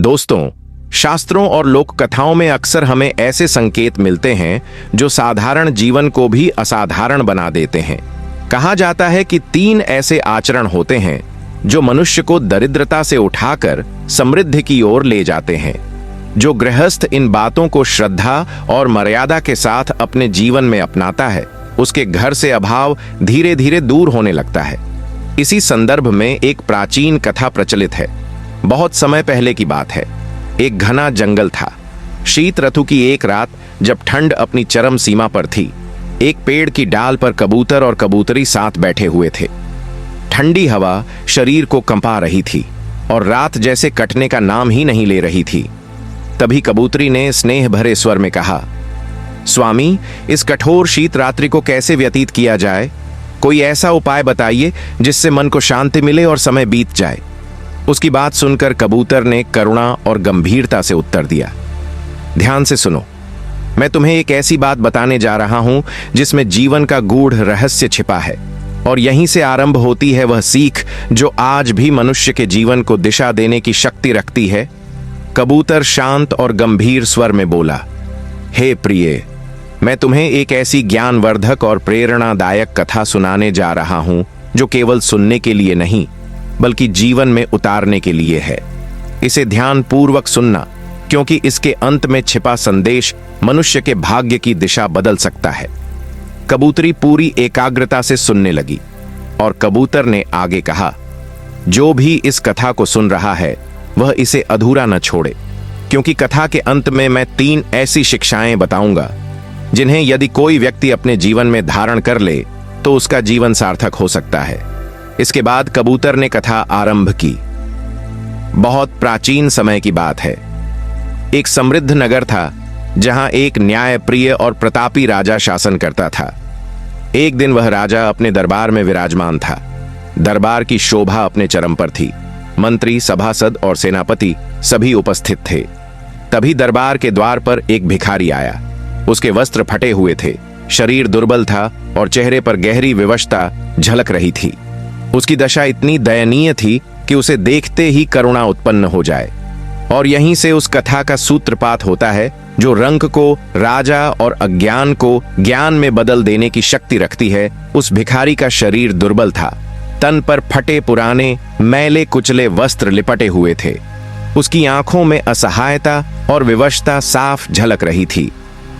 दोस्तों, शास्त्रों और लोक कथाओं में अक्सर हमें ऐसे संकेत मिलते हैं जो साधारण जीवन को भी असाधारण बना देते हैं। कहा जाता है कि 3 ऐसे आचरण होते हैं जो मनुष्य को दरिद्रता से उठाकर समृद्धि की ओर ले जाते हैं। जो गृहस्थ इन बातों को श्रद्धा और मर्यादा के साथ अपने जीवन में अपनाता है, उसके घर से अभाव धीरे धीरे दूर होने लगता है। इसी संदर्भ में एक प्राचीन कथा प्रचलित है। बहुत समय पहले की बात है। एक घना जंगल था। शीत ऋतु की एक रात, जब ठंड अपनी चरम सीमा पर थी, एक पेड़ की डाल पर कबूतर और कबूतरी साथ बैठे हुए थे। ठंडी हवा शरीर को कंपा रही थी और रात जैसे कटने का नाम ही नहीं ले रही थी। तभी कबूतरी ने स्नेह भरे स्वर में कहा, स्वामी, इस कठोर शीत रात्रि को कैसे व्यतीत किया जाए? कोई ऐसा उपाय बताइए जिससे मन को शांति मिले और समय बीत जाए। उसकी बात सुनकर कबूतर ने करुणा और गंभीरता से उत्तर दिया, ध्यान से सुनो, मैं तुम्हें एक ऐसी बात बताने जा रहा हूं जिसमें जीवन का गूढ़ रहस्य छिपा है, और यहीं से आरंभ होती है वह सीख जो आज भी मनुष्य के जीवन को दिशा देने की शक्ति रखती है। कबूतर शांत और गंभीर स्वर में बोला, हे प्रिय, मैं तुम्हें एक ऐसी ज्ञानवर्धक और प्रेरणादायक कथा सुनाने जा रहा हूं जो केवल सुनने के लिए नहीं बल्कि जीवन में उतारने के लिए है। इसे ध्यानपूर्वक सुनना, क्योंकि इसके अंत में छिपा संदेश मनुष्य के भाग्य की दिशा बदल सकता है। कबूतरी पूरी एकाग्रता से सुनने लगी और कबूतर ने आगे कहा, जो भी इस कथा को सुन रहा है वह इसे अधूरा न छोड़े, क्योंकि कथा के अंत में मैं 3 ऐसी शिक्षाएं बताऊंगा जिन्हें यदि कोई व्यक्ति अपने जीवन में धारण कर ले तो उसका जीवन सार्थक हो सकता है। इसके बाद कबूतर ने कथा आरंभ की। बहुत प्राचीन समय की बात है। एक समृद्ध नगर था जहां एक न्यायप्रिय और प्रतापी राजा शासन करता था। एक दिन वह राजा अपने दरबार में विराजमान था। दरबार की शोभा अपने चरम पर थी। मंत्री, सभासद और सेनापति सभी उपस्थित थे। तभी दरबार के द्वार पर एक भिखारी आया। उसके वस्त्र फटे हुए थे, शरीर दुर्बल था और चेहरे पर गहरी विवशता झलक रही थी। उसकी दशा इतनी दयनीय थी कि उसे देखते ही करुणा उत्पन्न हो जाए। और यहीं से उस कथा का सूत्रपात होता है जो रंक को राजा और अज्ञान को ज्ञान में बदल देने की शक्ति रखती है। उस भिखारी का शरीर दुर्बल था। तन पर फटे पुराने मैले कुचले वस्त्र लिपटे हुए थे। उसकी आंखों में असहायता और विवशता साफ झलक रही थी।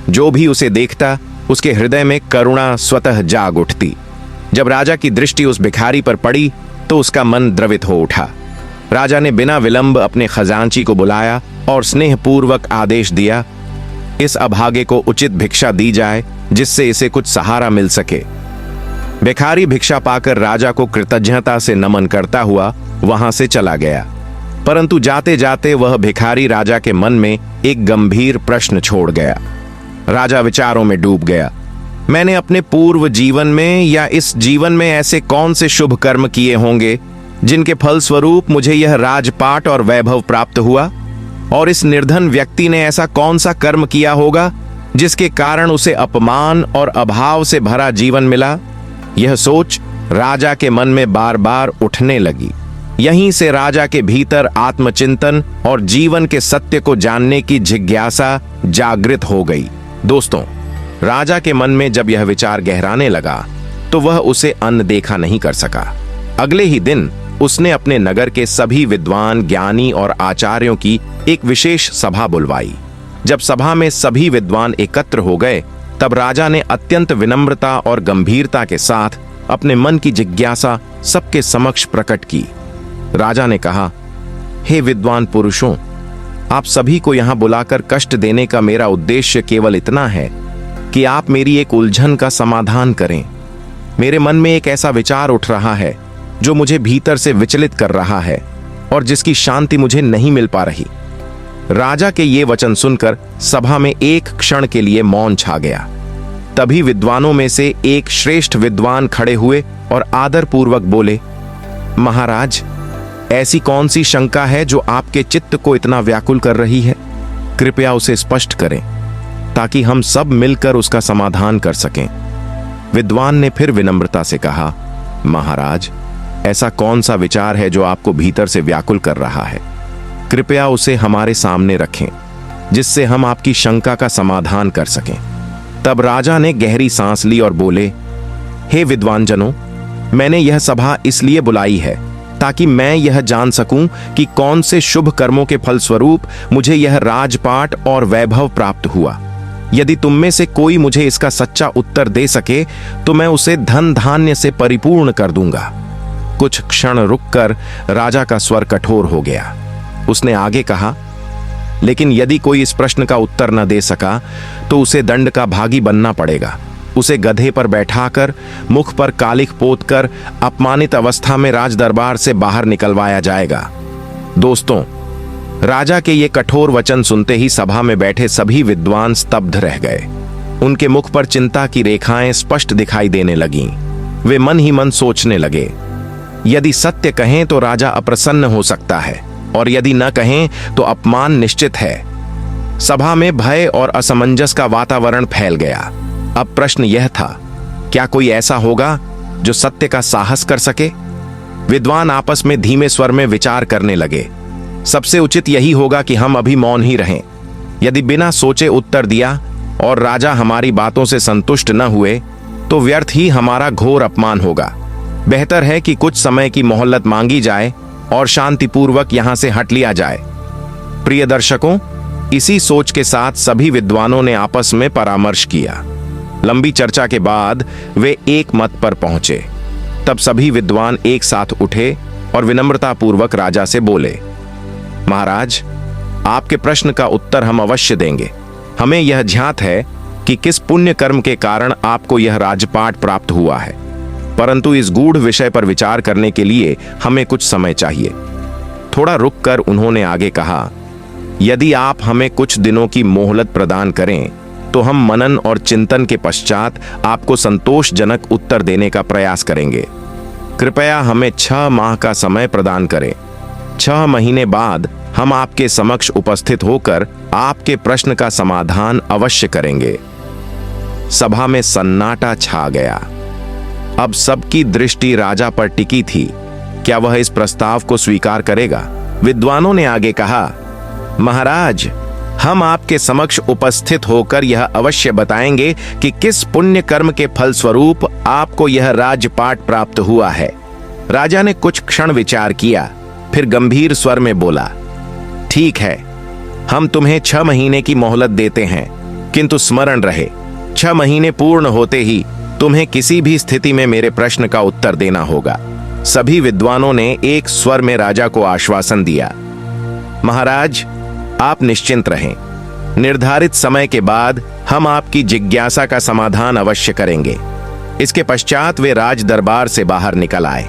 जो भी उसे देखता उसके हृदय में करुणा स्वतः जाग उठती। जब राजा की दृष्टि उस भिखारी पर पड़ी तो उसका मन द्रवित हो उठा। राजा ने बिना विलंब अपने खजांची को बुलाया और स्नेहपूर्वक आदेश दिया, इस अभागे को उचित भिक्षा दी जाए जिससे इसे कुछ सहारा मिल सके। भिखारी भिक्षा पाकर राजा को कृतज्ञता से नमन करता हुआ वहां से चला गया। परंतु जाते जाते वह भिखारी राजा के मन में एक गंभीर प्रश्न छोड़ गया। राजा विचारों में डूब गया। मैंने अपने पूर्व जीवन में या इस जीवन में ऐसे कौन से शुभ कर्म किए होंगे जिनके फलस्वरूप मुझे यह राजपाट और वैभव प्राप्त हुआ? और इस निर्धन व्यक्ति ने ऐसा कौन सा कर्म किया होगा जिसके कारण उसे अपमान और अभाव से भरा जीवन मिला? यह सोच राजा के मन में बार बार उठने लगी। यहीं से राजा के भीतर आत्मचिंतन और जीवन के सत्य को जानने की जिज्ञासा जागृत हो गई। दोस्तों, राजा के मन में जब यह विचार गहराने लगा तो वह उसे अनदेखा नहीं कर सका। अगले ही दिन उसने अपने नगर के सभी विद्वान, ज्ञानी और आचार्यों की एक विशेष सभा बुलवाई। जब सभा में सभी विद्वान एकत्र हो गए तब राजा ने अत्यंत विनम्रता और गंभीरता के साथ अपने मन की जिज्ञासा सबके समक्ष प्रकट की। राजा ने कहा, हे विद्वान पुरुषों, आप सभी को यहां बुलाकर कष्ट देने का मेरा उद्देश्य केवल इतना है कि आप मेरी एक उलझन का समाधान करें। मेरे मन में एक ऐसा विचार उठ रहा है जो मुझे भीतर से विचलित कर रहा है और जिसकी शांति मुझे नहीं मिल पा रही। राजा के ये वचन सुनकर सभा में एक क्षण के लिए मौन छा गया। तभी विद्वानों में से एक श्रेष्ठ विद्वान खड़े हुए और आदरपूर्वक बोले, महाराज, ऐसी कौन सी शंका है जो आपके चित्त को इतना व्याकुल कर रही है? कृपया उसे स्पष्ट करें ताकि हम सब मिलकर उसका समाधान कर सकें। विद्वान ने फिर विनम्रता से कहा, महाराज, ऐसा कौन सा विचार है जो आपको भीतर से व्याकुल कर रहा है? कृपया उसे हमारे सामने रखें, जिससे हम आपकी शंका का समाधान कर सकें। तब राजा ने गहरी सांस ली और बोले, हे विद्वान जनों, मैंने यह सभा इसलिए बुलाई है ताकि मैं यह जान सकूं कि कौन से शुभ कर्मों के फलस्वरूप मुझे यह राजपाट और वैभव प्राप्त हुआ। यदि तुम में से कोई मुझे इसका सच्चा उत्तर दे सके तो मैं उसे धन धान्य से परिपूर्ण कर दूंगा। कुछ क्षण रुककर राजा का स्वर कठोर हो गया। उसने आगे कहा, लेकिन यदि कोई इस प्रश्न का उत्तर न दे सका तो उसे दंड का भागी बनना पड़ेगा। उसे गधे पर बैठाकर, मुख पर कालिख पोतकर अपमानित अवस्था में राज दरबार से बाहर निकलवाया जाएगा। दोस्तों, राजा के ये कठोर वचन सुनते ही सभा में बैठे सभी विद्वान स्तब्ध रह गए। उनके मुख पर चिंता की रेखाएं स्पष्ट दिखाई देने लगीं। वे मन ही मन सोचने लगे, यदि सत्य कहें तो राजा अप्रसन्न हो सकता है, और यदि न कहें तो अपमान निश्चित है। सभा में भय और असमंजस का वातावरण फैल गया। अब प्रश्न यह था, क्या कोई ऐसा होगा जो सत्य का साहस कर सके? विद्वान आपस में धीमे स्वर में विचार करने लगे। सबसे उचित यही होगा कि हम अभी मौन ही रहें। यदि बिना सोचे उत्तर दिया और राजा हमारी बातों से संतुष्ट न हुए तो व्यर्थ ही हमारा घोर अपमान होगा। बेहतर है कि कुछ समय की मोहलत मांगी जाए और शांतिपूर्वक यहां से हट लिया जाए। प्रिय दर्शकों, इसी सोच के साथ सभी विद्वानों ने आपस में परामर्श किया। लंबी चर्चा के बाद वे एक मत पर पहुंचे। तब सभी विद्वान एक साथ उठे और विनम्रतापूर्वक राजा से बोले, महाराज, आपके प्रश्न का उत्तर हम अवश्य देंगे। हमें यह ज्ञात है कि किस पुण्य कर्म के कारण आपको यह राजपाट प्राप्त हुआ है, परंतु इस गूढ़ विषय पर विचार करने के लिए हमें कुछ समय चाहिए। थोड़ा रुककर उन्होंने आगे कहा, यदि आप हमें कुछ दिनों की मोहलत प्रदान करें तो हम मनन और चिंतन के पश्चात आपको संतोषजनक उत्तर देने का प्रयास करेंगे। कृपया हमें 6 माह का समय प्रदान करें। 6 महीने बाद हम आपके समक्ष उपस्थित होकर आपके प्रश्न का समाधान अवश्य करेंगे। सभा में सन्नाटा छा गया। अब सबकी दृष्टि राजा पर टिकी थी। क्या वह इस प्रस्ताव को स्वीकार करेगा? विद्वानों ने आगे कहा, महाराज, हम आपके समक्ष उपस्थित होकर यह अवश्य बताएंगे कि किस पुण्य कर्म के फलस्वरूप आपको यह राजपाट प्राप्त हुआ है। राजा ने कुछ क्षण विचार किया, फिर गंभीर स्वर में बोला, ठीक है, हम तुम्हें 6 महीने की मोहलत देते हैं, किंतु स्मरण रहे, 6 महीने पूर्ण होते ही तुम्हें किसी भी स्थिति में मेरे प्रश्न का उत्तर देना होगा। सभी विद्वानों ने एक स्वर में राजा को आश्वासन दिया, महाराज, आप निश्चिंत रहें। निर्धारित समय के बाद हम आपकी जिज्ञासा का समाधान अवश्य करेंगे। इसके पश्चात वे राज दरबार से बाहर निकल आए।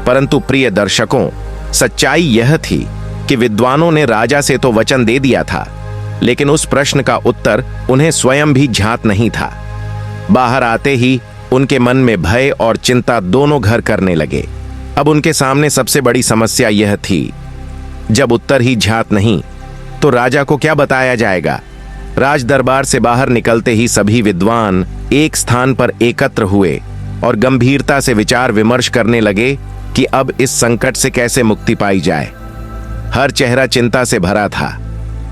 परंतु प्रिय दर्शकों, सच्चाई यह थी कि विद्वानों ने राजा से तो वचन दे दिया था, लेकिन उस प्रश्न का उत्तर उन्हें स्वयं भी ज्ञात नहीं था। बाहर आते ही उनके मन में भय और चिंता दोनों घर करने लगे। अब उनके सामने सबसे बड़ी समस्या यह थी, जब उत्तर ही ज्ञात नहीं तो राजा को क्या बताया जाएगा। राज दरबार से बाहर निकलते ही सभी विद्वान एक स्थान पर एकत्र हुए और गंभीरता से विचार विमर्श करने लगे कि अब इस संकट से कैसे मुक्ति पाई जाए। हर चेहरा चिंता से भरा था,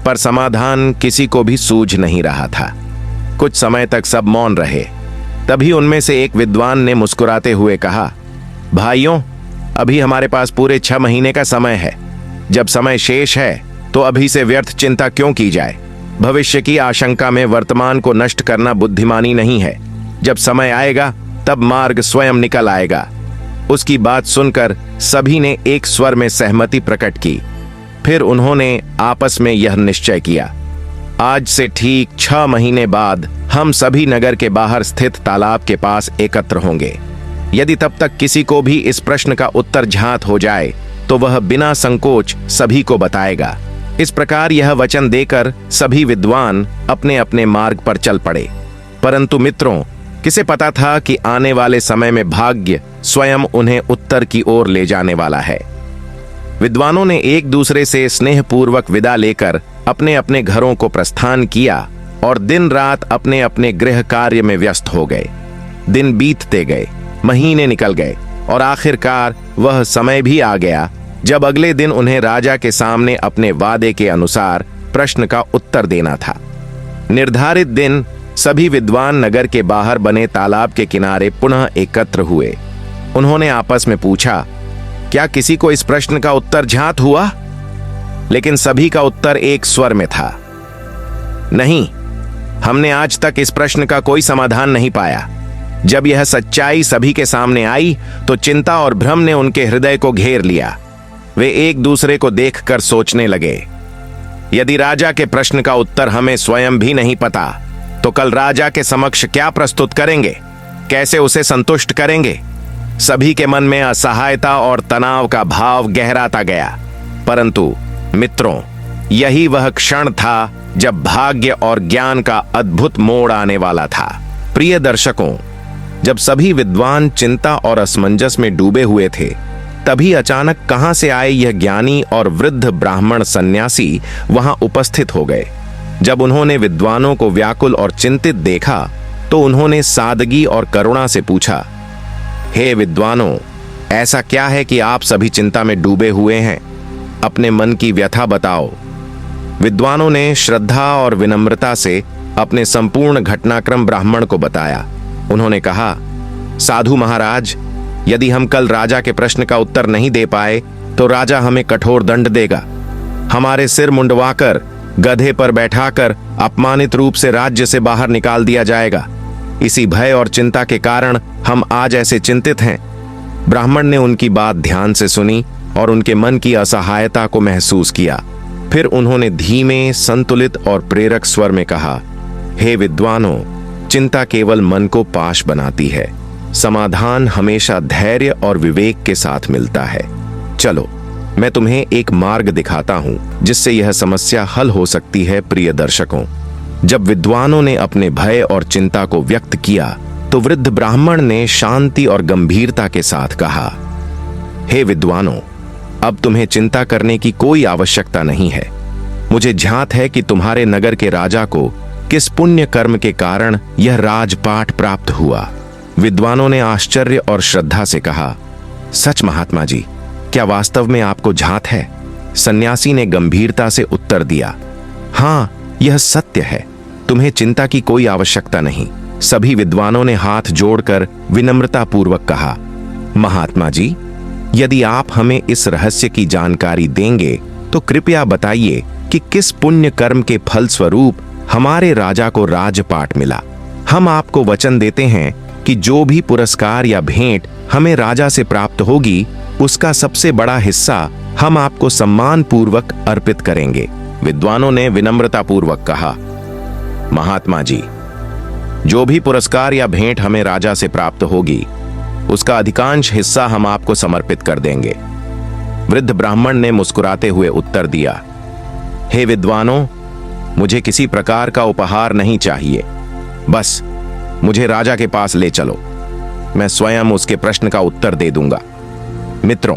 पर समाधान किसी को भी सूझ नहीं रहा था। कुछ समय तक सब मौन रहे। तभी उनमें से एक विद्वान ने मुस्कुराते हुए कहा, भाइयों, अभी हमारे पास पूरे 6 महीने का समय है। जब समय शेष है तो अभी से व्यर्थ चिंता क्यों की जाए। भविष्य की आशंका में वर्तमान को नष्ट करना बुद्धिमानी नहीं है। जब समय आएगा तब मार्ग स्वयं निकल आएगा। उसकी बात सुनकर सभी ने एक स्वर में सहमति प्रकट की। फिर उन्होंने आपस में यह निश्चय किया, आज से ठीक 6 महीने बाद हम सभी नगर के बाहर स्थित तालाब के पास एकत्र होंगे। यदि तब तक किसी को भी इस प्रश्न का उत्तर ज्ञात हो जाए तो वह बिना संकोच सभी को बताएगा। इस प्रकार यह वचन देकर सभी विद्वान अपने अपने मार्ग पर चल पड़े। परंतु मित्रों, किसे पता था कि आने वाले समय में भाग्य स्वयं उन्हें उत्तर की ओर ले जाने वाला है। विद्वानों ने एक दूसरे से स्नेहपूर्वक विदा लेकर अपने अपने घरों को प्रस्थान किया और दिन रात अपने अपने गृह कार्य में व्यस्त हो गए। दिन बीतते गए, महीने निकल गए और आखिरकार वह समय भी आ गया जब अगले दिन उन्हें राजा के सामने अपने वादे के अनुसार प्रश्न का उत्तर देना था। निर्धारित दिन सभी विद्वान नगर के बाहर बने तालाब के किनारे पुनः एकत्र हुए। उन्होंने आपस में पूछा, क्या किसी को इस प्रश्न का उत्तर ज्ञात हुआ? लेकिन सभी का उत्तर एक स्वर में था, नहीं, हमने आज तक इस प्रश्न का कोई समाधान नहीं पाया। जब यह सच्चाई सभी के सामने आई तो चिंता और भ्रम ने उनके हृदय को घेर लिया। वे एक दूसरे को देखकर सोचने लगे, यदि राजा के प्रश्न का उत्तर हमें स्वयं भी नहीं पता तो कल राजा के समक्ष क्या प्रस्तुत करेंगे, कैसे उसे संतुष्ट करेंगे? सभी के मन में असहायता और तनाव का भाव गहराता गया। परंतु मित्रों, यही वह क्षण था जब भाग्य और ज्ञान का अद्भुत मोड़ आने वाला था। प्रिय दर्शकों, जब सभी विद्वान चिंता और असमंजस में डूबे हुए थे, तभी अचानक कहां से आए यह ज्ञानी और वृद्ध ब्राह्मण सन्यासी वहां उपस्थित हो गए। जब उन्होंने विद्वानों को व्याकुल और चिंतित देखा तो उन्होंने सादगी और करुणा से पूछा, हे विद्वानों, ऐसा क्या है कि आप सभी चिंता में डूबे हुए हैं? अपने मन की व्यथा बताओ। विद्वानों ने श्रद्धा और विनम्रता से अपने संपूर्ण घटनाक्रम ब्राह्मण को बताया। उन्होंने कहा, साधु महाराज, यदि हम कल राजा के प्रश्न का उत्तर नहीं दे पाए तो राजा हमें कठोर दंड देगा। हमारे सिर मुंडवाकर, गधे पर बैठाकर अपमानित रूप से राज्य से बाहर निकाल दिया जाएगा। इसी भय और चिंता के कारण हम आज ऐसे चिंतित हैं। ब्राह्मण ने उनकी बात ध्यान से सुनी और उनके मन की असहायता को महसूस किया। फिर उन्होंने धीमे, संतुलित और प्रेरक स्वर में कहा, हे विद्वानों, चिंता केवल मन को पाश बनाती है। समाधान हमेशा धैर्य और विवेक के साथ मिलता है। चलो, मैं तुम्हें एक मार्ग दिखाता हूं जिससे यह समस्या हल हो सकती है। प्रिय दर्शकों, जब विद्वानों ने अपने भय और चिंता को व्यक्त किया तो वृद्ध ब्राह्मण ने शांति और गंभीरता के साथ कहा, हे विद्वानों, अब तुम्हें चिंता करने की कोई आवश्यकता नहीं है। मुझे ज्ञात है कि तुम्हारे नगर के राजा को किस पुण्य कर्म के कारण यह राजपाट प्राप्त हुआ। विद्वानों ने आश्चर्य और श्रद्धा से कहा, सच महात्मा जी, क्या वास्तव में आपको ज्ञात है? सन्यासी ने गंभीरता से उत्तर दिया, हाँ, यह सत्य है। तुम्हें चिंता की कोई आवश्यकता नहीं। सभी विद्वानों ने हाथ जोड़कर विनम्रता पूर्वक कहा, महात्मा जी, यदि आप हमें इस रहस्य की जानकारी देंगे तो कृपया बताइए कि किस पुण्य कर्म के फल स्वरूप हमारे राजा को राजपाट मिला। हम आपको वचन देते हैं कि जो भी पुरस्कार या भेंट हमें राजा से प्राप्त होगी, उसका सबसे बड़ा हिस्सा हम आपको सम्मान पूर्वक अर्पित करेंगे। विद्वानों ने विनम्रता पूर्वक कहा, महात्मा जी, जो भी पुरस्कार या भेंट हमें राजा से प्राप्त होगी, उसका अधिकांश हिस्सा हम आपको समर्पित कर देंगे। वृद्ध ब्राह्मण ने मुस्कुराते हुए उत्तर दिया, हे विद्वानों, मुझे किसी प्रकार का उपहार नहीं चाहिए। बस मुझे राजा के पास ले चलो, मैं स्वयं उसके प्रश्न का उत्तर दे दूंगा। मित्रों,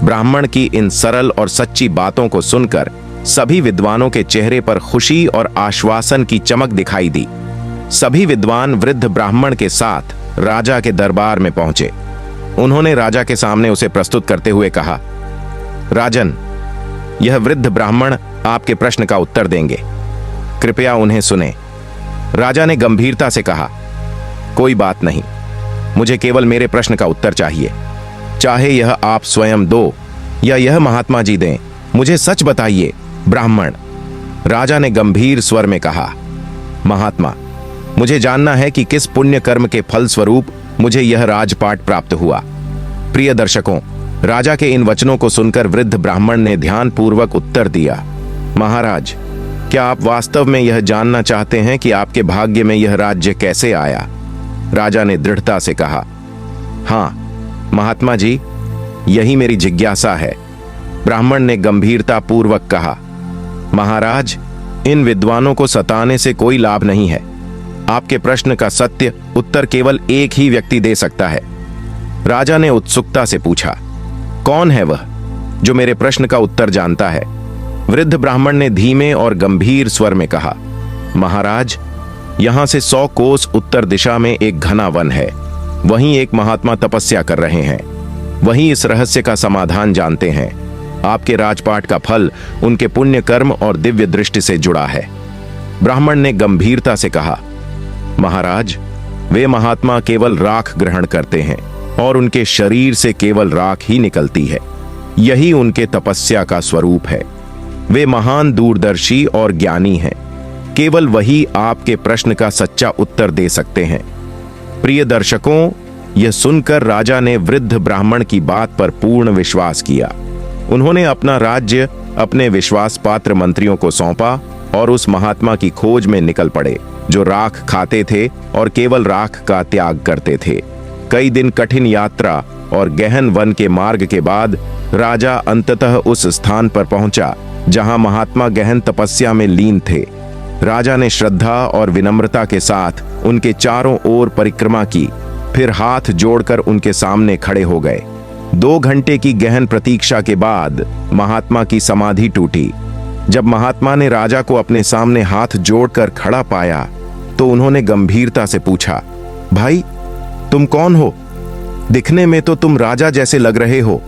ब्राह्मण की इन सरल और सच्ची बातों को सुनकर सभी विद्वानों के चेहरे पर खुशी और आश्वासन की चमक दिखाई दी। सभी विद्वान वृद्ध ब्राह्मण के साथ राजा के दरबार में पहुंचे। उन्होंने राजा के सामने उसे प्रस्तुत करते हुए कहा, राजन, यह वृद्ध ब्राह्मण आपके प्रश्न का उत्तर देंगे, कृपया उन्हें सुने। राजा ने गंभीरता से कहा, कोई बात नहीं, मुझे केवल मेरे प्रश्न का उत्तर चाहिए, चाहे यह आप स्वयं दो या यह महात्मा जी दें, मुझे सच बताइए। ब्राह्मण, राजा ने गंभीर स्वर में कहा, महात्मा, मुझे जानना है कि किस पुण्य कर्म के फल स्वरूप मुझे यह राजपाट प्राप्त हुआ। प्रिय दर्शकों, राजा के इन वचनों को सुनकर वृद्ध ब्राह्मण ने ध्यानपूर्वक उत्तर दिया, महाराज, क्या आप वास्तव में यह जानना चाहते हैं कि आपके भाग्य में यह राज्य कैसे आया? राजा ने दृढ़ता से कहा, हाँ महात्मा जी, यही मेरी जिज्ञासा है। ब्राह्मण ने गंभीरता पूर्वक कहा, महाराज, इन विद्वानों को सताने से कोई लाभ नहीं है। आपके प्रश्न का सत्य उत्तर केवल एक ही व्यक्ति दे सकता है। राजा ने उत्सुकता से पूछा, कौन है वह जो मेरे प्रश्न का उत्तर जानता है? वृद्ध ब्राह्मण ने धीमे और गंभीर स्वर में कहा, महाराज, यहां से 100 कोस उत्तर दिशा में एक घना वन है। वहीं एक महात्मा तपस्या कर रहे हैं। वहीं इस रहस्य का समाधान जानते हैं। आपके राजपाट का फल उनके पुण्य कर्म और दिव्य दृष्टि से जुड़ा है। ब्राह्मण ने गंभीरता से कहा, महाराज, वे महात्मा केवल राख ग्रहण करते हैं और उनके शरीर से केवल राख ही निकलती है। यही उनके तपस्या का स्वरूप है। वे महान दूरदर्शी और ज्ञानी हैं। केवल वही आपके प्रश्न का सच्चा उत्तर दे सकते हैं। प्रिय दर्शकों, यह सुनकर राजा ने वृद्ध ब्राह्मण की बात पर पूर्ण विश्वास किया। उन्होंने अपना राज्य अपने विश्वास पात्र मंत्रियों को सौंपा और उस महात्मा की खोज में निकल पड़े जो राख खाते थे और केवल राख का त्याग करते थे। कई दिन कठिन यात्रा और गहन वन के मार्ग के बाद राजा अंततः उस स्थान पर पहुंचा जहां महात्मा गहन तपस्या में लीन थे। राजा ने श्रद्धा और विनम्रता के साथ उनके चारों ओर परिक्रमा की, फिर हाथ जोड़कर उनके सामने खड़े हो गए। 2 घंटे की गहन प्रतीक्षा के बाद महात्मा की समाधि टूटी। जब महात्मा ने राजा को अपने सामने हाथ जोड़कर खड़ा पाया तो उन्होंने गंभीरता से पूछा, भाई, तुम कौन हो? दिखने में तो तुम राजा जैसे लग रहे हो,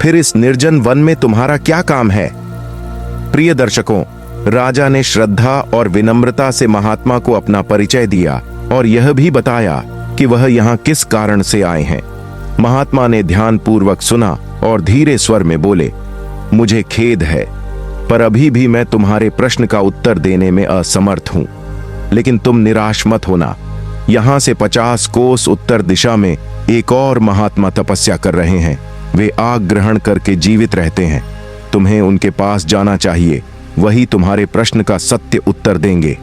फिर इस निर्जन वन में तुम्हारा क्या काम है? प्रिय दर्शकों, राजा ने श्रद्धा और विनम्रता से महात्मा को अपना परिचय दिया और यह भी बताया कि वह यहाँ किस कारण से आए हैं। महात्मा ने ध्यानपूर्वक सुना और धीरे स्वर में बोले, मुझे खेद है, पर अभी भी मैं तुम्हारे प्रश्न का उत्तर देने में असमर्थ हूं। लेकिन तुम निराश मत होना। यहां से 50 कोस उत्तर दिशा में एक और महात्मा तपस्या कर रहे हैं। वे आग ग्रहण करके जीवित रहते हैं। तुम्हें उनके पास जाना चाहिए। वही तुम्हारे प्रश्न का सत्य उत्तर देंगे।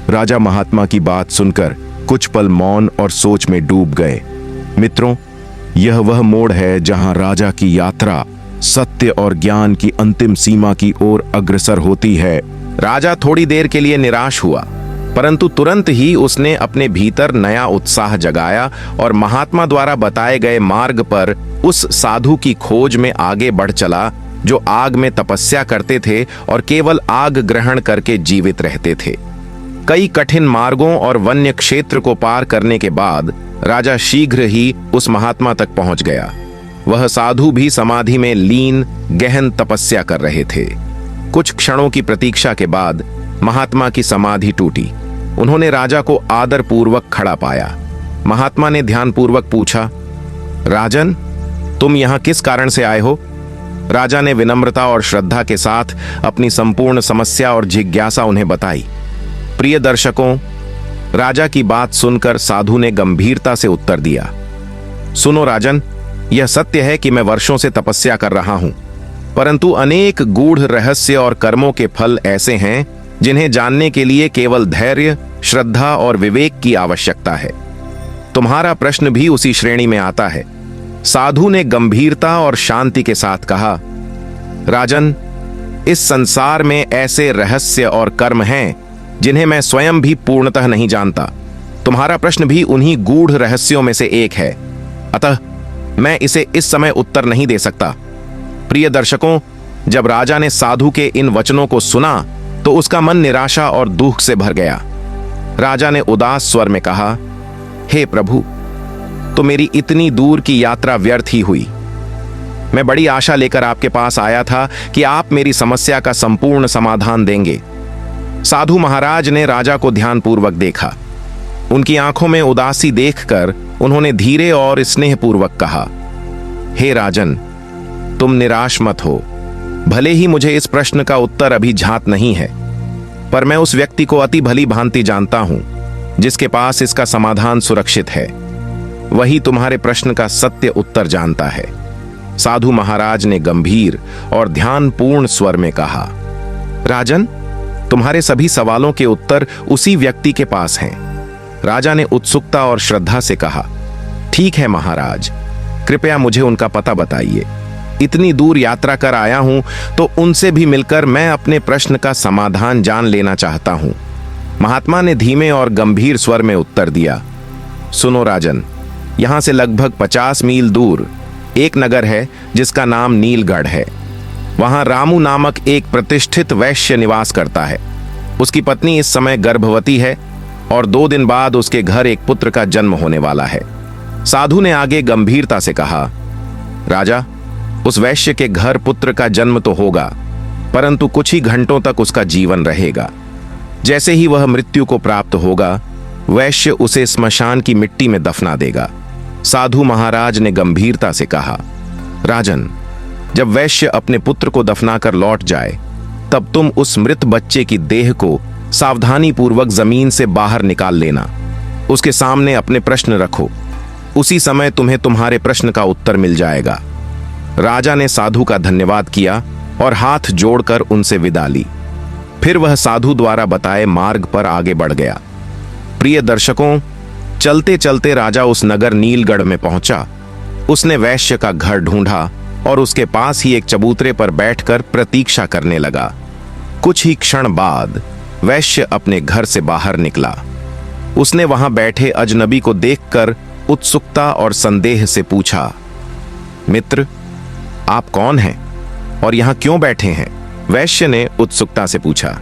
राजा महात्मा की बात सुनकर कुछ पल मौन और सोच में डूब गए। मित्रों, यह वह मोड़ है जहां राजा की यात्रा सत्य और ज्ञान की अंतिम सीमा की ओर अग्रसर होती है। राजा थोड़ी देर के लिए निराश हुआ, परंतु तुरंत ही उसने अपने भीतर नया उत्साह जगाया और महात्मा द्वारा बताए गए मार्ग पर उस साधु की खोज में आगे बढ़ चला जो आग में तपस्या करते थे और केवल आग ग्रहण करके जीवित रहते थे। कई कठिन मार्गों और वन्य क्षेत्र को पार करने के बाद राजा शीघ्र ही उस महात्मा तक पहुंच गया। वह साधु भी समाधि में लीन गहन तपस्या कर रहे थे। कुछ क्षणों की प्रतीक्षा के बाद महात्मा की समाधि टूटी। उन्होंने राजा को आदर पूर्वक खड़ा पाया। महात्मा ने ध्यानपूर्वक पूछा, राजन, तुम यहां किस कारण से आए हो? राजा ने विनम्रता और श्रद्धा के साथ अपनी संपूर्ण समस्या और जिज्ञासा उन्हें बताई। प्रिय दर्शकों, राजा की बात सुनकर साधु ने गंभीरता से उत्तर दिया, सुनो राजन, यह सत्य है कि मैं वर्षों से तपस्या कर रहा हूं, परंतु अनेक गूढ़ रहस्य और कर्मों के फल ऐसे हैं जिन्हें जानने के लिए केवल धैर्य, श्रद्धा और विवेक की आवश्यकता है। तुम्हारा प्रश्न भी उसी श्रेणी में आता है। साधु ने गंभीरता और शांति के साथ कहा, राजन, इस संसार में ऐसे रहस्य और कर्म हैं जिन्हें मैं स्वयं भी पूर्णतः नहीं जानता। तुम्हारा प्रश्न भी उन्हीं गूढ़ रहस्यों में से एक है, अतः मैं इसे इस समय उत्तर नहीं दे सकता। प्रिय दर्शकों, जब राजा ने साधु के इन वचनों को सुना तो उसका मन निराशा और दुख से भर गया। राजा ने उदास स्वर में कहा, हे प्रभु, तो मेरी इतनी दूर की यात्रा व्यर्थ ही हुई। मैं बड़ी आशा लेकर आपके पास आया था कि आप मेरी समस्या का संपूर्ण समाधान देंगे। साधु महाराज ने राजा को ध्यानपूर्वक देखा। उनकी आंखों में उदासी देखकर उन्होंने धीरे और स्नेहपूर्वक कहा, हे राजन, तुम निराश मत हो। भले ही मुझे इस प्रश्न का उत्तर अभी ज्ञात नहीं है, पर मैं उस व्यक्ति को अति भली भांति जानता हूं जिसके पास इसका समाधान सुरक्षित है। वही तुम्हारे प्रश्न का सत्य उत्तर जानता है। साधु महाराज ने गंभीर और ध्यानपूर्ण स्वर में कहा, राजन, तुम्हारे सभी सवालों के उत्तर उसी व्यक्ति के पास हैं। राजा ने उत्सुकता और श्रद्धा से कहा, ठीक है महाराज, कृपया मुझे उनका पता बताइए। इतनी दूर यात्रा कर आया हूं तो उनसे भी मिलकर मैं अपने प्रश्न का समाधान जान लेना चाहता हूं। महात्मा ने धीमे और गंभीर स्वर में उत्तर दिया, सुनो राजन, यहां से लगभग 50 मील दूर एक नगर है जिसका नाम नीलगढ़ है। वहां रामू नामक एक प्रतिष्ठित वैश्य निवास करता है। उसकी पत्नी इस समय गर्भवती है और 2 दिन बाद उसके घर एक पुत्र का जन्म होने वाला है। साधु ने आगे गंभीरता से कहा, राजा, उस वैश्य के घर पुत्र का जन्म तो होगा, परंतु कुछ ही घंटों तक उसका जीवन रहेगा। जैसे ही वह मृत्यु को प्राप्त होगा, वैश्य उसे स्मशान की मिट्टी में दफना देगा। साधु महाराज ने गंभीरता से कहा, राजन, जब वैश्य अपने पुत्र को दफनाकर लौट जाए, तब तुम उस मृत बच्चे की देह को सावधानी पूर्वक जमीन से बाहर निकाल लेना। उसके सामने अपने प्रश्न रखो। उसी समय तुम्हें तुम्हारे प्रश्न का उत्तर मिल जाएगा। राजा ने साधु का धन्यवाद किया और हाथ जोड़कर उनसे विदा ली। फिर वह साधु द्वारा बताए मार्ग पर आगे बढ़ गया। प्रिय दर्शकों, चलते चलते राजा उस नगर नीलगढ़ में पहुंचा। उसने वैश्य का घर ढूंढा और उसके पास ही एक चबूतरे पर बैठकर प्रतीक्षा करने लगा। कुछ ही क्षण बाद वैश्य अपने घर से बाहर निकला। उसने वहां बैठे अजनबी को देखकर उत्सुकता और संदेह से पूछा, मित्र, आप कौन हैं और यहां क्यों बैठे हैं? वैश्य ने उत्सुकता से पूछा।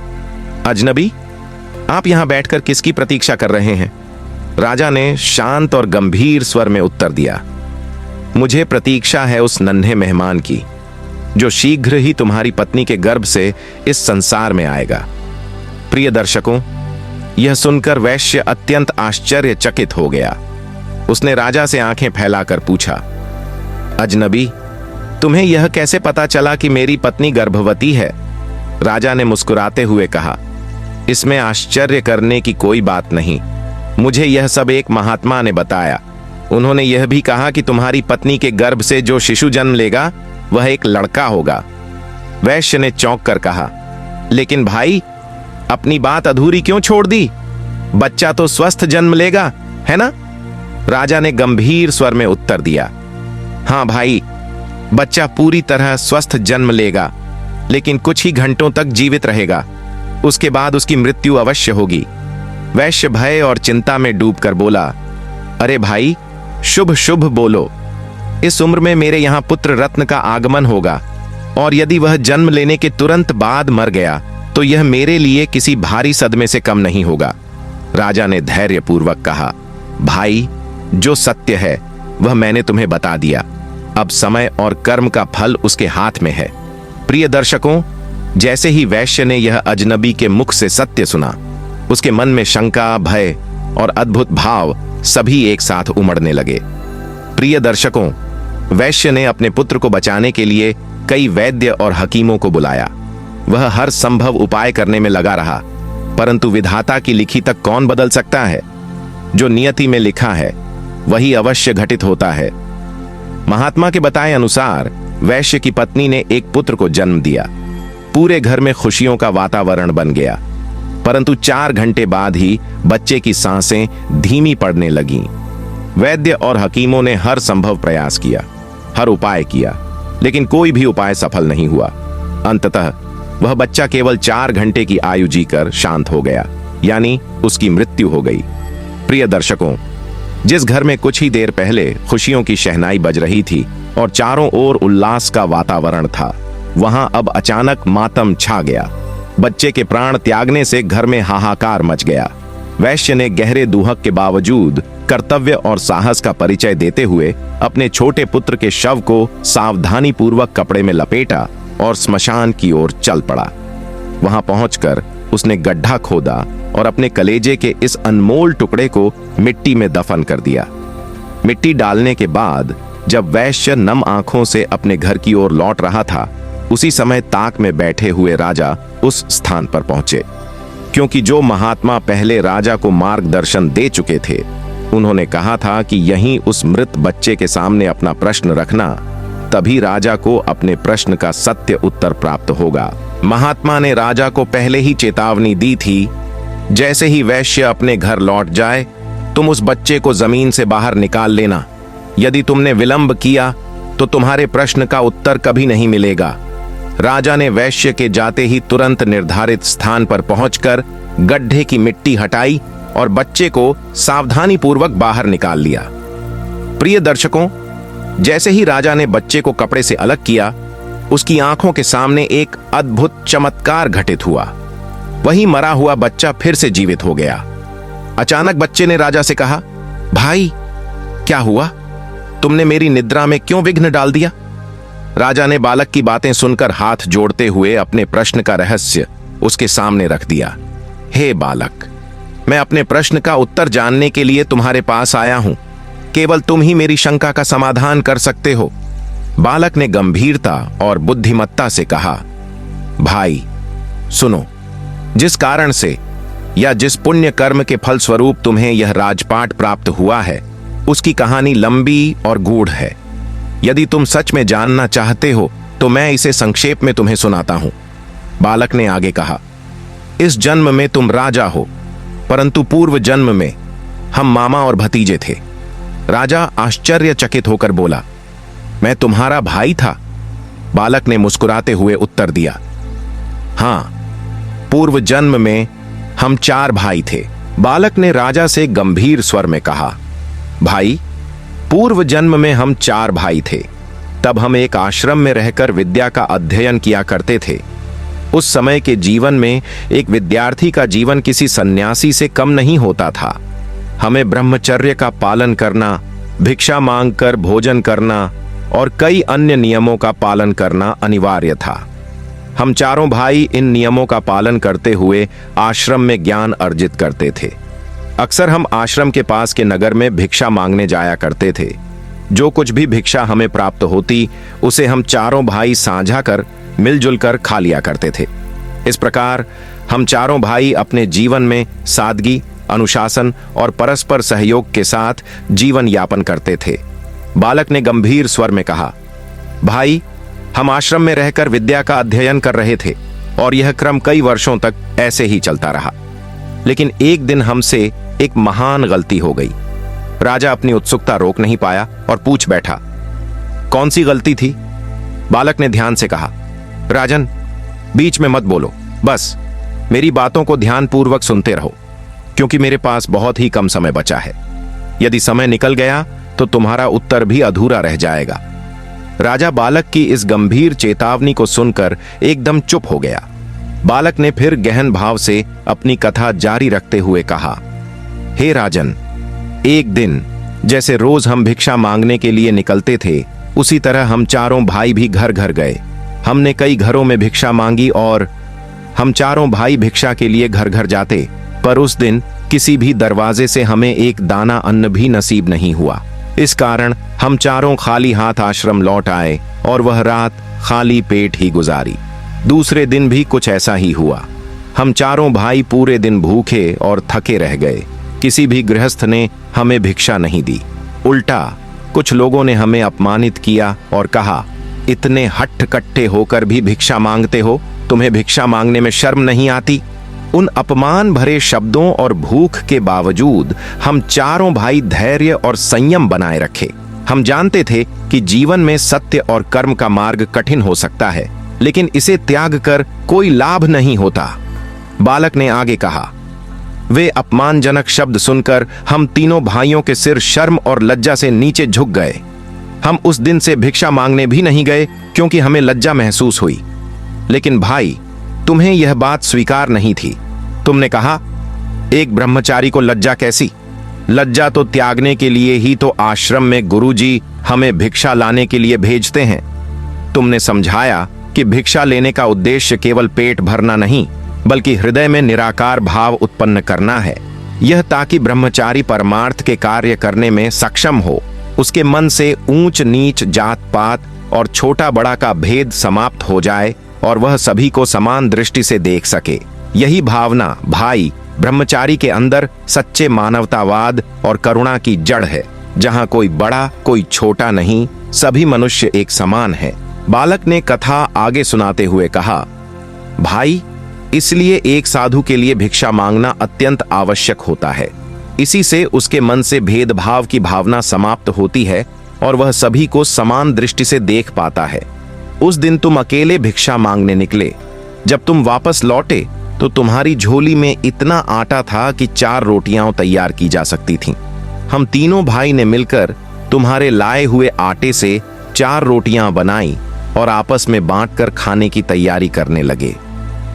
अजनबी, आप यहां बैठकर किसकी प्रतीक्षा कर रहे हैं? राजा ने शांत और गंभीर स्वर में उत्तर दिया, मुझे प्रतीक्षा है उस नन्हे मेहमान की, जो शीघ्र ही तुम्हारी पत्नी के गर्भ से इस संसार में आएगा। प्रिय दर्शकों, यह सुनकर वैश्य अत्यंत आश्चर्यचकित हो गया। उसने राजा से आंखें फैलाकर पूछा, अजनबी, तुम्हें यह कैसे पता चला कि मेरी पत्नी गर्भवती है? राजा ने मुस्कुराते हुए कहा, इसमें आश्चर्य करने की कोई बात नहीं। मुझे यह सब एक महात्मा ने बताया। उन्होंने यह भी कहा कि तुम्हारी पत्नी के गर्भ से जो शिशु जन्म लेगा वह एक लड़का होगा। वैश्य ने चौंक कर कहा, लेकिन भाई, अपनी बात अधूरी क्यों छोड़ दी? बच्चा तो स्वस्थ जन्म लेगा, है ना? राजा ने गंभीर स्वर में उत्तर दिया, हां भाई, बच्चा पूरी तरह स्वस्थ जन्म लेगा, लेकिन कुछ ही घंटों तक जीवित रहेगा। उसके बाद उसकी मृत्यु अवश्य होगी। वैश्य भय और चिंता में डूबकर बोला, अरे भाई, शुभ शुभ बोलो। इस उम्र में मेरे यहां पुत्र रत्न का आगमन होगा, और यदि वह जन्म लेने के तुरंत बाद मर गया तो यह मेरे लिए किसी भारी सदमे से कम नहीं होगा। राजा ने धैर्यपूर्वक कहा, भाई, जो सत्य है वह मैंने तुम्हें बता दिया। अब समय और कर्म का फल उसके हाथ में है। प्रिय दर्शकों, जैसे ही वैश्य ने यह अजनबी के मुख से सत्य सुना, उसके मन में शंका, भय और अद्भुत भाव सभी एक साथ उमड़ने लगे। प्रिय दर्शकों, वैश्य ने अपने पुत्र को बचाने के लिए कई वैद्य और हकीमों को बुलाया। वह हर संभव उपाय करने में लगा रहा, परंतु विधाता की लिखी तक कौन बदल सकता है? जो नियति में लिखा है वही अवश्य घटित होता है। महात्मा के बताए अनुसार वैश्य की पत्नी ने एक पुत्र को जन्म दिया। पूरे घर में खुशियों का वातावरण बन गया, परंतु 4 घंटे बाद ही बच्चे की सांसें धीमी पड़ने लगीं। वैद्य और हकीमों ने हर संभव प्रयास किया, हर उपाय किया, लेकिन कोई भी उपाय सफल नहीं हुआ। अंततः वह बच्चा केवल 4 घंटे की आयु जीकर शांत हो गया, यानी उसकी मृत्यु हो गई। प्रिय दर्शकों, जिस घर में कुछ ही देर पहले खुशियों की शहनाई बज रही थी और चारों ओर उल्लास का वातावरण था, वहां अब अचानक मातम छा गया। बच्चे के प्राण त्यागने से घर में हाहाकार मच गया। वैश्य ने गहरे दुहक के बावजूद कर्तव्य और साहस का परिचय देते हुए अपने छोटे पुत्र के शव को सावधानी पूर्वक कपड़े में लपेटा और स्मशान की ओर चल पड़ा। वहां पहुंचकर उसने गड्ढा खोदा और अपने कलेजे के इस अनमोल टुकड़े को मिट्टी में दफन कर दिया। मिट्टी डालने के बाद जब वैश्य नम आंखों से अपने घर की ओर लौट रहा था, उसी समय ताक में बैठे हुए राजा उस स्थान पर पहुंचे, क्योंकि जो महात्मा पहले राजा को मार्गदर्शन दे चुके थे, उन्होंने कहा था कि यहीं उस मृत बच्चे के सामने अपना प्रश्न रखना, तभी राजा को अपने प्रश्न का सत्य उत्तर प्राप्त होगा। महात्मा ने राजा को पहले ही चेतावनी दी थी, जैसे ही वैश्य अपने घर लौट जाए, तुम उस बच्चे को जमीन से बाहर निकाल लेना। यदि तुमने विलंब किया तो तुम्हारे प्रश्न का उत्तर कभी नहीं मिलेगा। राजा ने वैश्य के जाते ही तुरंत निर्धारित स्थान पर पहुंचकर गड्ढे की मिट्टी हटाई और बच्चे को सावधानी पूर्वक बाहर निकाल लिया। प्रिय दर्शकों, जैसे ही राजा ने बच्चे को कपड़े से अलग किया, उसकी आंखों के सामने एक अद्भुत चमत्कार घटित हुआ। वही मरा हुआ बच्चा फिर से जीवित हो गया। अचानक बच्चे ने राजा से कहा, भाई, क्या हुआ? तुमने मेरी निद्रा में क्यों विघ्न डाल दिया? राजा ने बालक की बातें सुनकर हाथ जोड़ते हुए अपने प्रश्न का रहस्य उसके सामने रख दिया। हे बालक, मैं अपने प्रश्न का उत्तर जानने के लिए तुम्हारे पास आया हूं। केवल तुम ही मेरी शंका का समाधान कर सकते हो। बालक ने गंभीरता और बुद्धिमत्ता से कहा, भाई सुनो, जिस कारण से या जिस पुण्य कर्म के फलस्वरूप तुम्हें यह राजपाट प्राप्त हुआ है, उसकी कहानी लंबी और गूढ़ है। यदि तुम सच में जानना चाहते हो तो मैं इसे संक्षेप में तुम्हें सुनाता हूं। बालक ने आगे कहा, इस जन्म में तुम राजा हो, परंतु पूर्व जन्म में हम मामा और भतीजे थे। राजा आश्चर्यचकित होकर बोला, मैं तुम्हारा भाई था? बालक ने मुस्कुराते हुए उत्तर दिया, हां, पूर्व जन्म में हम 4 भाई थे। बालक ने राजा से गंभीर स्वर में कहा, भाई, पूर्व जन्म में हम 4 भाई थे। तब हम एक आश्रम में रहकर विद्या का अध्ययन किया करते थे। उस समय के जीवन में एक विद्यार्थी का जीवन किसी सन्यासी से कम नहीं होता था। हमें ब्रह्मचर्य का पालन करना, भिक्षा मांगकर भोजन करना और कई अन्य नियमों का पालन करना अनिवार्य था। हम चारों भाई इन नियमों का पालन करते हुए आश्रम में ज्ञान अर्जित करते थे। अक्सर हम आश्रम के पास के नगर में भिक्षा मांगने जाया करते थे। जो कुछ भी भिक्षा हमें प्राप्त होती, उसे हम चारों भाई साझा कर मिलजुल कर खा लिया करते थे। इस प्रकार हम चारों भाई अपने जीवन में सादगी, अनुशासन और परस्पर सहयोग के साथ जीवन यापन करते थे। बालक ने गंभीर स्वर में कहा, भाई, हम आश्रम में रहकर विद्या का अध्ययन कर रहे थे और यह क्रम कई वर्षों तक ऐसे ही चलता रहा। लेकिन एक दिन हमसे एक महान गलती हो गई। राजा अपनी उत्सुकता रोक नहीं पाया और पूछ बैठा, कौन सी गलती थी? बालक ने ध्यान से कहा, राजन, बीच में मत बोलो, बस मेरी बातों को ध्यानपूर्वक सुनते रहो, क्योंकि मेरे पास बहुत ही कम समय बचा है। यदि समय निकल गया तो तुम्हारा उत्तर भी अधूरा रह जाएगा। राजा बालक की इस गंभीर चेतावनी को सुनकर एकदम चुप हो गया। बालक ने फिर गहन भाव से अपनी कथा जारी रखते हुए कहा, हे राजन, एक दिन जैसे रोज हम भिक्षा मांगने के लिए निकलते थे, उसी तरह हम चारों भाई भी घर घर गए। हमने कई घरों में भिक्षा मांगी और हम चारों भाई भिक्षा के लिए घर घर जाते, पर उस दिन किसी भी दरवाजे से हमें एक दाना अन्न भी नसीब नहीं हुआ। इस कारण हम चारों खाली हाथ आश्रम लौट आए और वह रात खाली पेट ही गुजारी। दूसरे दिन भी कुछ ऐसा ही हुआ। हम चारों भाई पूरे दिन भूखे और थके रह गए। किसी भी गृहस्थ ने हमें भिक्षा नहीं दी। उल्टा कुछ लोगों ने हमें अपमानित किया और कहा, इतने हट्ट-कट्टे होकर भी भिक्षा मांगते हो, तुम्हें भिक्षा मांगने में शर्म नहीं आती? उन अपमान भरे शब्दों और भूख के बावजूद हम चारों भाई धैर्य और संयम बनाए रखे। हम जानते थे कि जीवन में सत्य और कर्म का मार्ग कठिन हो सकता है, लेकिन इसे त्याग कर कोई लाभ नहीं होता। बालक ने आगे कहा, वे अपमानजनक शब्द सुनकर हम तीनों भाइयों के सिर शर्म और लज्जा से नीचे झुक गए। हम उस दिन से भिक्षा मांगने भी नहीं गए, क्योंकि हमें लज्जा महसूस हुई। लेकिन भाई, तुम्हें यह बात स्वीकार नहीं थी। तुमने कहा, एक ब्रह्मचारी को लज्जा कैसी? लज्जा तो त्यागने के लिए ही तो आश्रम में गुरुजी हमें भिक्षा लाने के लिए भेजते हैं। तुमने समझाया कि भिक्षा लेने का उद्देश्य केवल पेट भरना नहीं, बल्कि हृदय में निराकार भाव उत्पन्न करना है। यह ताकि ब्रह्मचारी परमार्थ के कार्य करने में सक्षम हो, उसके मन से ऊंच नीच, जात पात और छोटा बड़ा का भेद समाप्त हो जाए और वह सभी को समान दृष्टि से देख सके। यही भावना, भाई, ब्रह्मचारी के अंदर सच्चे मानवतावाद और करुणा की जड़ है, जहां कोई बड़ा कोई छोटा नहीं, सभी मनुष्य एक समान है। बालक ने कथा आगे सुनाते हुए कहा, भाई, इसलिए एक साधु के लिए भिक्षा मांगना अत्यंत आवश्यक होता है। इसी से उसके मन से भेदभाव की भावना समाप्त होती है और वह सभी को समान दृष्टि से देख पाता है। उस दिन तुम अकेले भिक्षा मांगने निकले। जब तुम वापस लौटे तो तुम्हारी झोली में इतना आटा था कि 4 रोटियां तैयार की जा सकती थीं। हम तीनों भाई ने मिलकर तुम्हारे लाए हुए आटे से 4 रोटियां बनाई और आपस में बांटकर खाने की तैयारी करने लगे।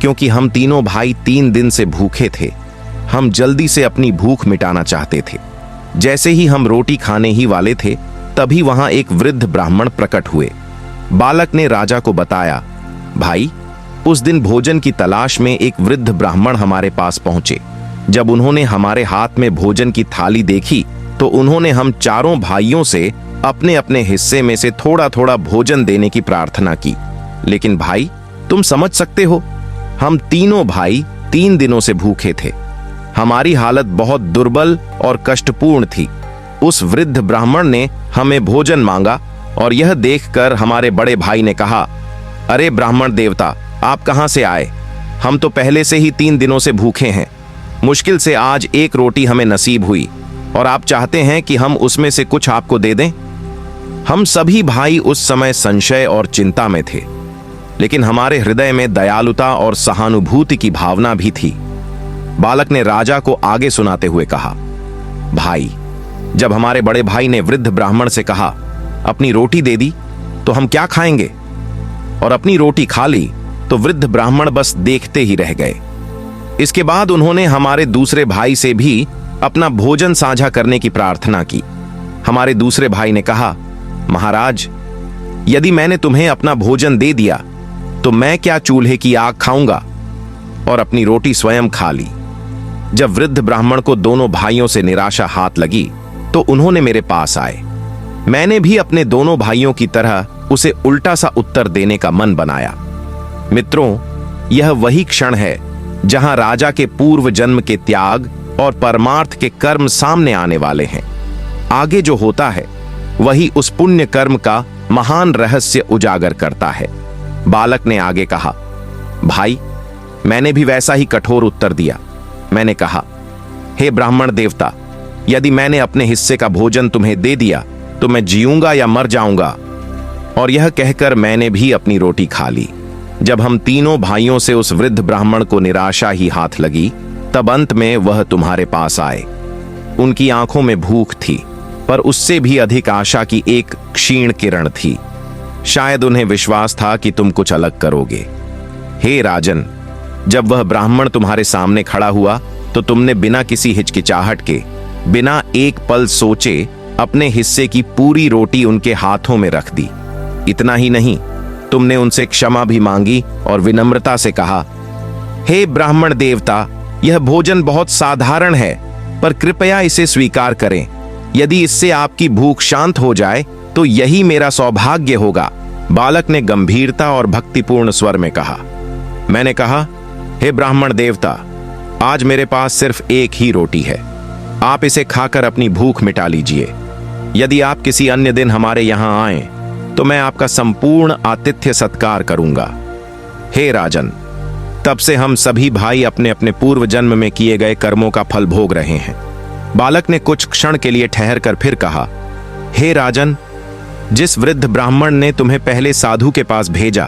क्योंकि हम तीनों भाई 3 दिन से भूखे थे, हम जल्दी से अपनी भूख मिटाना चाहते थे। जैसे ही हम रोटी खाने ही वाले थे, तभी वहां एक वृद्ध ब्राह्मण प्रकट हुए। बालक ने राजा को बताया, भाई, उस दिन भोजन की तलाश में एक वृद्ध ब्राह्मण हमारे पास पहुंचे। जब उन्होंने हमारे हाथ में भोजन की थाली देखी तो उन्होंने हम चारों भाइयों से अपने अपने हिस्से में से थोड़ा थोड़ा भोजन देने की प्रार्थना की। लेकिन भाई, तुम समझ सकते हो, हम तीनों भाई 3 दिनों से भूखे थे। हमारी हालत बहुत दुर्बल और कष्टपूर्ण थी। उस वृद्ध ब्राह्मण ने हमें भोजन मांगा और यह देखकर हमारे बड़े भाई ने कहा, अरे ब्राह्मण देवता, आप कहां से आए? हम तो पहले से ही 3 दिनों से भूखे हैं। मुश्किल से आज 1 रोटी हमें नसीब हुई और आप चाहते हैं कि हम उसमें से कुछ आपको दे दें? हम सभी भाई उस समय संशय और चिंता में थे, लेकिन हमारे हृदय में दयालुता और सहानुभूति की भावना भी थी। बालक ने राजा को आगे सुनाते हुए कहा, भाई, जब हमारे बड़े भाई ने वृद्ध ब्राह्मण से कहा, अपनी रोटी दे दी तो हम क्या खाएंगे, और अपनी रोटी खा ली तो वृद्ध ब्राह्मण बस देखते ही रह गए। इसके बाद उन्होंने हमारे दूसरे भाई से भी अपना भोजन साझा करने की प्रार्थना की। हमारे दूसरे भाई ने कहा, महाराज, यदि मैंने तुम्हें अपना भोजन दे दिया तो मैं क्या चूल्हे की आग खाऊंगा, और अपनी रोटी स्वयं खा ली। जब वृद्ध ब्राह्मण को दोनों भाइयों से निराशा हाथ लगी तो उन्होंने मेरे पास आए। मैंने भी अपने दोनों भाइयों की तरह उसे उल्टा सा उत्तर देने का मन बनाया। मित्रों, यह वही क्षण है जहां राजा के पूर्व जन्म के त्याग और परमार्थ के कर्म सामने आने वाले हैं। आगे जो होता है वही उस पुण्य कर्म का महान रहस्य उजागर करता है। बालक ने आगे कहा, भाई, मैंने भी वैसा ही कठोर उत्तर दिया। मैंने कहा, हे ब्राह्मण देवता, यदि मैंने अपने हिस्से का भोजन तुम्हें दे दिया तो मैं जीऊंगा या मर जाऊंगा। और यह कहकर मैंने भी अपनी रोटी खा ली। जब हम तीनों भाइयों से उस वृद्ध ब्राह्मण को निराशा ही हाथ लगी, तब अंत में वह तुम्हारे पास आए। उनकी आंखों में भूख थी, पर उससे भी अधिक आशा की एक क्षीण किरण थी। शायद उन्हें विश्वास था कि तुम कुछ अलग करोगे। हे राजन, जब वह ब्राह्मण तुम्हारे सामने खड़ा हुआ तो तुमने बिना किसी हिचकिचाहट के, बिना एक पल सोचे, अपने हिस्से की पूरी रोटी उनके हाथों में रख दी। इतना ही नहीं, तुमने उनसे क्षमा भी मांगी और विनम्रता से कहा, हे ब्राह्मण देवता, यह भोजन बहुत साधारण है, पर कृपया इसे स्वीकार करें। यदि इससे आपकी भूख शांत हो जाए तो यही मेरा सौभाग्य होगा। बालक ने गंभीरता और भक्तिपूर्ण स्वर में कहा। मैंने कहा, हे ब्राह्मण देवता, आज मेरे पास सिर्फ एक ही रोटी है। आप इसे खाकर अपनी भूख मिटा लीजिए। यदि आप किसी अन्य दिन हमारे यहां आएं तो मैं आपका संपूर्ण आतिथ्य सत्कार करूंगा। हे राजन, तब से हम सभी भाई अपने अपने पूर्व जन्म में किए गए कर्मों का फल भोग रहे हैं। बालक ने कुछ क्षण के लिए ठहर कर फिर कहा, हे राजन, जिस वृद्ध ब्राह्मण ने तुम्हें पहले साधु के पास भेजा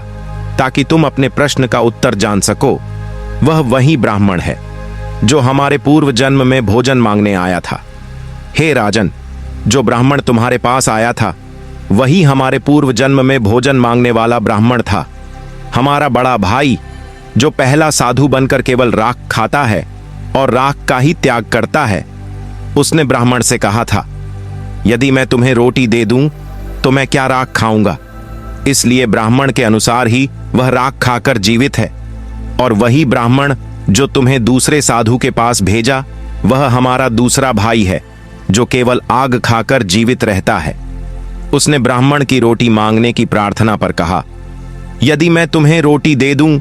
ताकि तुम अपने प्रश्न का उत्तर जान सको, वह वही ब्राह्मण है जो हमारे पूर्व जन्म में भोजन मांगने आया था। हे राजन, जो ब्राह्मण तुम्हारे पास आया था वही हमारे पूर्व जन्म में भोजन मांगने वाला ब्राह्मण था। हमारा बड़ा भाई, जो पहला साधु बनकर केवल राख खाता है और राख का ही त्याग करता है, उसने ब्राह्मण से कहा था, यदि मैं तुम्हें रोटी दे दूं तो मैं क्या राख खाऊंगा। इसलिए ब्राह्मण के अनुसार ही वह राख खाकर जीवित है। और वही ब्राह्मण जो तुम्हें दूसरे साधु के पास भेजा, वह हमारा दूसरा भाई है जो केवल आग खाकर जीवित रहता है। उसने ब्राह्मण की रोटी मांगने की प्रार्थना पर कहा, यदि मैं तुम्हें रोटी दे दूं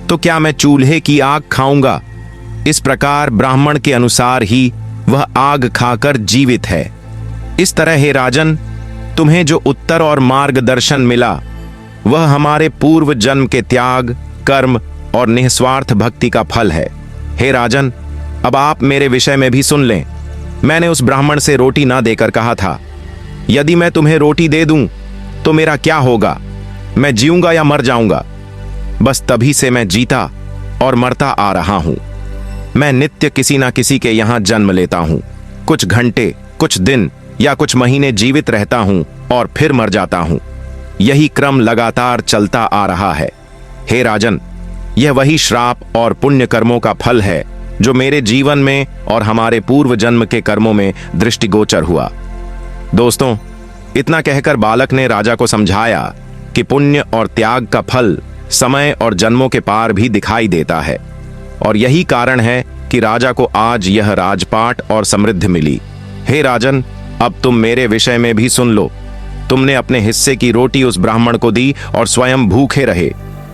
तो क्या मैं चूल्हे की आग खाऊंगा। इस प्रकार ब्राह्मण के अनुसार ही वह आग खाकर जीवित है। इस तरह हे राजन, तुम्हें जो उत्तर और मार्गदर्शन मिला वह हमारे पूर्व जन्म के त्याग, कर्म और निस्वार्थ भक्ति का फल है। हे राजन, अब आप मेरे विषय में भी सुन लें। मैंने उस ब्राह्मण से रोटी ना देकर कहा था, यदि मैं तुम्हें रोटी दे दूं तो मेरा क्या होगा, मैं जीऊंगा या मर जाऊंगा। बस तभी से मैं जीता और मरता आ रहा हूं। मैं नित्य किसी ना किसी के यहां जन्म लेता हूं। कुछ घंटे, कुछ दिन या कुछ महीने जीवित रहता हूं और फिर मर जाता हूं। यही क्रम लगातार चलता आ रहा है। हे राजन, यह वही श्राप और पुण्य कर्मों का फल है जो मेरे जीवन में और हमारे पूर्व जन्म के कर्मों में दृष्टिगोचर हुआ। दोस्तों, इतना कहकर बालक ने राजा को समझाया कि पुण्य और त्याग का फल समय और जन्मों के पार भी दिखाई देता है। और यही कारण है कि राजा को आज यह राजपाट और समृद्धि मिली। हे राजन, अब तुम मेरे विषय में भी सुन लो। तुमने अपने हिस्से की रोटी उस ब्राह्मण को दी और स्वयं भूखे रहे।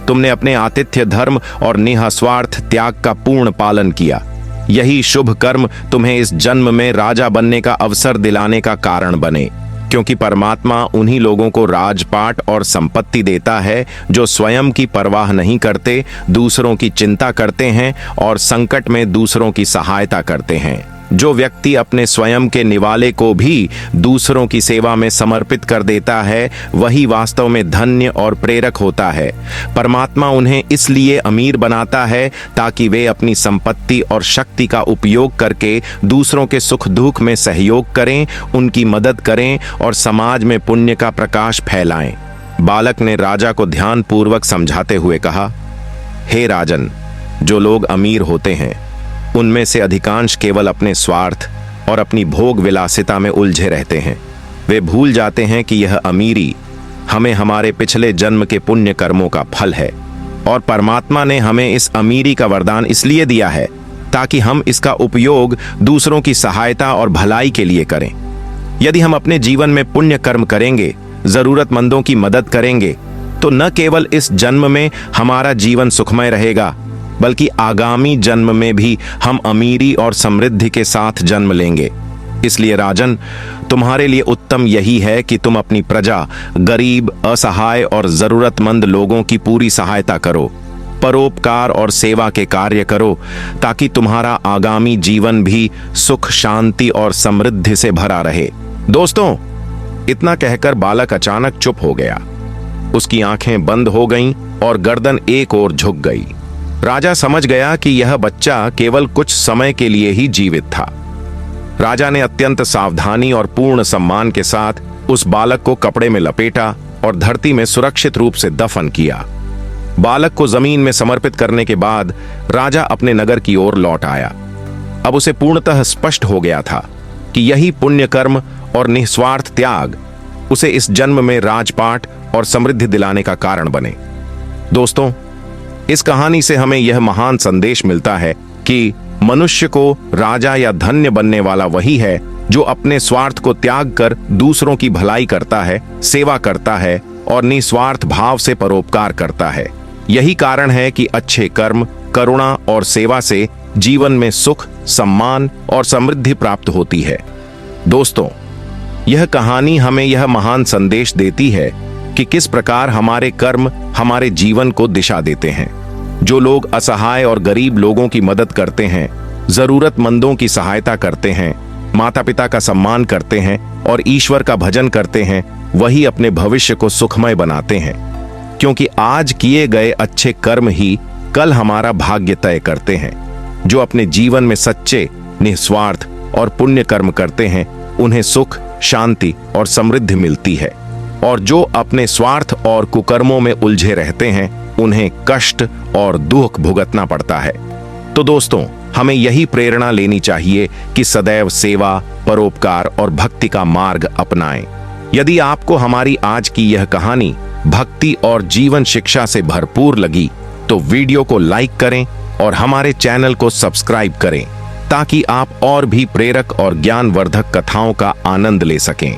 तुमने अपने आतिथ्य धर्म और निःस्वार्थ त्याग का पूर्ण पालन किया। यही शुभ कर्म तुम्हें इस जन्म में राजा बनने का अवसर दिलाने का कारण बने, क्योंकि परमात्मा उन्हीं लोगों को राजपाट और संपत्ति देता है जो स्वयं की परवाह नहीं करते, दूसरों की चिंता करते हैं और संकट में दूसरों की सहायता करते हैं। जो व्यक्ति अपने स्वयं के निवाले को भी दूसरों की सेवा में समर्पित कर देता है, वही वास्तव में धन्य और प्रेरक होता है। परमात्मा उन्हें इसलिए अमीर बनाता है ताकि वे अपनी संपत्ति और शक्ति का उपयोग करके दूसरों के सुख दुख में सहयोग करें, उनकी मदद करें और समाज में पुण्य का प्रकाश फैलाएं। बालक ने राजा को ध्यानपूर्वक समझाते हुए कहा, हे राजन, जो लोग अमीर होते हैं उनमें से अधिकांश केवल अपने स्वार्थ और अपनी भोग विलासिता में उलझे रहते हैं। वे भूल जाते हैं कि यह अमीरी हमें हमारे पिछले जन्म के पुण्य कर्मों का फल है, और परमात्मा ने हमें इस अमीरी का वरदान इसलिए दिया है ताकि हम इसका उपयोग दूसरों की सहायता और भलाई के लिए करें। यदि हम अपने जीवन में पुण्य कर्म करेंगे, जरूरतमंदों की मदद करेंगे, तो न केवल इस जन्म में हमारा जीवन सुखमय रहेगा, बल्कि आगामी जन्म में भी हम अमीरी और समृद्धि के साथ जन्म लेंगे। इसलिए राजन, तुम्हारे लिए उत्तम यही है कि तुम अपनी प्रजा, गरीब, असहाय और जरूरतमंद लोगों की पूरी सहायता करो, परोपकार और सेवा के कार्य करो, ताकि तुम्हारा आगामी जीवन भी सुख, शांति और समृद्धि से भरा रहे। दोस्तों, इतना कहकर बालक अचानक चुप हो गया। उसकी आंखें बंद हो गईं और गर्दन एक ओर झुक गई। राजा समझ गया कि यह बच्चा केवल कुछ समय के लिए ही जीवित था। राजा ने अत्यंत सावधानी और पूर्ण सम्मान के साथ उस बालक को कपड़े में लपेटा और धरती में सुरक्षित रूप से दफन किया। बालक को जमीन में समर्पित करने के बाद राजा अपने नगर की ओर लौट आया। अब उसे पूर्णतः स्पष्ट हो गया था कि यही पुण्य कर्म और निस्वार्थ त्याग उसे इस जन्म में राजपाट और समृद्धि दिलाने का कारण बने। दोस्तों, इस कहानी से हमें यह महान संदेश मिलता है कि मनुष्य को राजा या धन्य बनने वाला वही है जो अपने स्वार्थ को त्याग कर दूसरों की भलाई करता है, सेवा करता है और निस्वार्थ भाव से परोपकार करता है। यही कारण है कि अच्छे कर्म, करुणा और सेवा से जीवन में सुख, सम्मान और समृद्धि प्राप्त होती है। दोस्तों, यह कहानी हमें यह महान संदेश देती है कि किस प्रकार हमारे कर्म हमारे जीवन को दिशा देते हैं। जो लोग असहाय और गरीब लोगों की मदद करते हैं, जरूरतमंदों की सहायता करते हैं, माता पिता का सम्मान करते हैं और ईश्वर का भजन करते हैं, वही अपने भविष्य को सुखमय बनाते हैं। क्योंकि आज किए गए अच्छे कर्म ही कल हमारा भाग्य तय करते हैं। जो अपने जीवन में सच्चे, निस्वार्थ और पुण्य कर्म करते हैं, उन्हें सुख, शांति और समृद्धि मिलती है, और जो अपने स्वार्थ और कुकर्मों में उलझे रहते हैं, उन्हें कष्ट और दुख भुगतना पड़ता है। तो दोस्तों, हमें यही प्रेरणा लेनी चाहिए कि सदैव सेवा, परोपकार और भक्ति का मार्ग अपनाएं। यदि आपको हमारी आज की यह कहानी भक्ति और जीवन शिक्षा से भरपूर लगी, तो वीडियो को लाइक करें और हमारे चैनल को सब्सक्राइब करें, ताकि आप और भी प्रेरक और ज्ञानवर्धक कथाओं का आनंद ले सकें।